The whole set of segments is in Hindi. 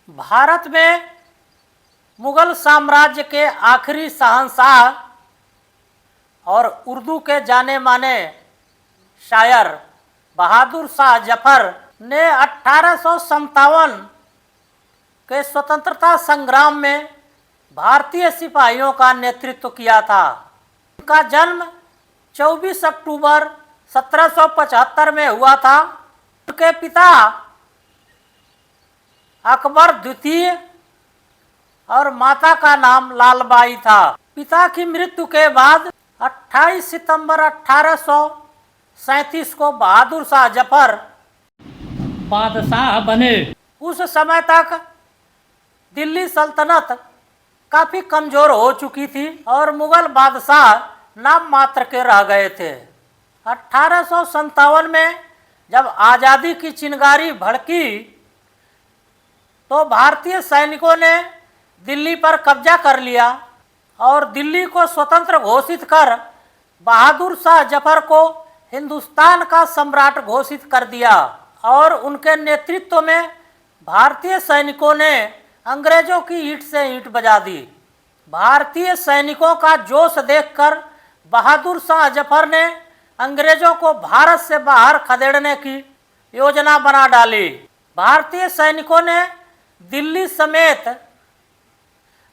भारत में मुगल साम्राज्य के आखिरी शहंशाह और उर्दू के जाने माने शायर बहादुर शाह जफर ने 1857 के स्वतंत्रता संग्राम में भारतीय सिपाहियों का नेतृत्व किया था। उनका जन्म 24 अक्टूबर 1775 में हुआ था। उनके पिता अकबर द्वितीय और माता का नाम लालबाई था। पिता की मृत्यु के बाद 28 सितंबर 1837 को बहादुर शाह जफर बादशाह बने। उस समय तक दिल्ली सल्तनत काफ़ी कमज़ोर हो चुकी थी और मुग़ल बादशाह नाम मात्र के रह गए थे। 1857 में जब आज़ादी की चिंगारी भड़की तो भारतीय सैनिकों ने दिल्ली पर कब्जा कर लिया और दिल्ली को स्वतंत्र घोषित कर बहादुर शाह जफर को हिंदुस्तान का सम्राट घोषित कर दिया और उनके नेतृत्व में भारतीय सैनिकों ने अंग्रेजों की ईंट से ईंट बजा दी। भारतीय सैनिकों का जोश देखकर बहादुर शाह जफर ने अंग्रेजों को भारत से बाहर खदेड़ने की योजना बना डाली। भारतीय सैनिकों ने दिल्ली समेत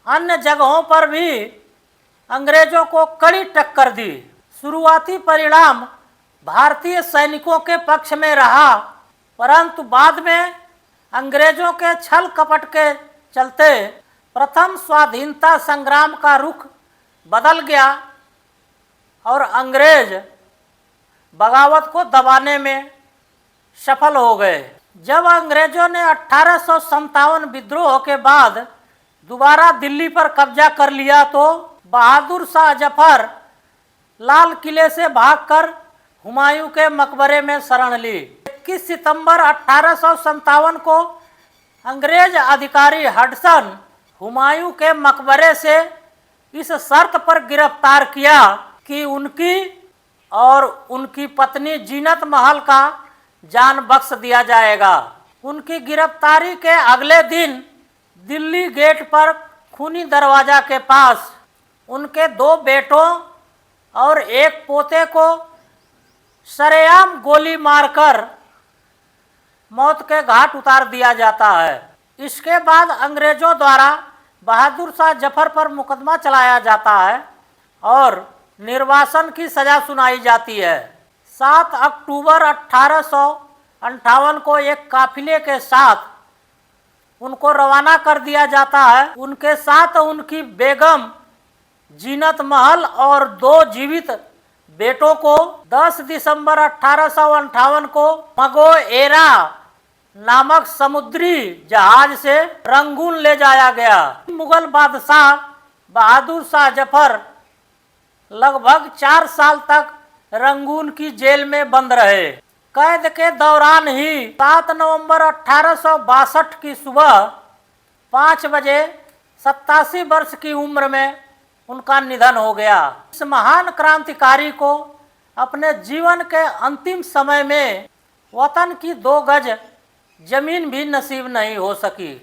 अन्य जगहों पर भी अंग्रेजों को कड़ी टक्कर दी। शुरुआती परिणाम भारतीय सैनिकों के पक्ष में रहा, परंतु बाद में अंग्रेजों के छल कपट के चलते प्रथम स्वाधीनता संग्राम का रुख बदल गया और अंग्रेज बगावत को दबाने में सफल हो गए। जब अंग्रेजों ने 1857 विद्रोह के बाद दोबारा दिल्ली पर कब्जा कर लिया तो बहादुर शाह जफर लाल किले से भागकर हुमायूं के मकबरे में शरण ली। 21 सितंबर 1857 को अंग्रेज अधिकारी हडसन हुमायूं के मकबरे से इस शर्त पर गिरफ्तार किया कि उनकी और उनकी पत्नी जीनत महल का जान बख्श दिया जाएगा। उनकी गिरफ्तारी के अगले दिन दिल्ली गेट पर खूनी दरवाजा के पास उनके 2 बेटों और एक पोते को सरेआम गोली मारकर मौत के घाट उतार दिया जाता है। इसके बाद अंग्रेजों द्वारा बहादुर शाह जफर पर मुकदमा चलाया जाता है और निर्वासन की सजा सुनाई जाती है। 7 अक्टूबर 1858 को एक काफिले के साथ उनको रवाना कर दिया जाता है। उनके साथ उनकी बेगम जीनत महल और 2 जीवित बेटों को 10 दिसंबर 1858 को मगोएरा नामक समुद्री जहाज से रंगून ले जाया गया। मुगल बादशाह बहादुर शाह जफर लगभग 4 साल तक रंगून की जेल में बंद रहे। कैद के दौरान ही 7 नवंबर 1862 की सुबह 5 बजे 87 वर्ष की उम्र में उनका निधन हो गया। इस महान क्रांतिकारी को अपने जीवन के अंतिम समय में वतन की 2 गज जमीन भी नसीब नहीं हो सकी।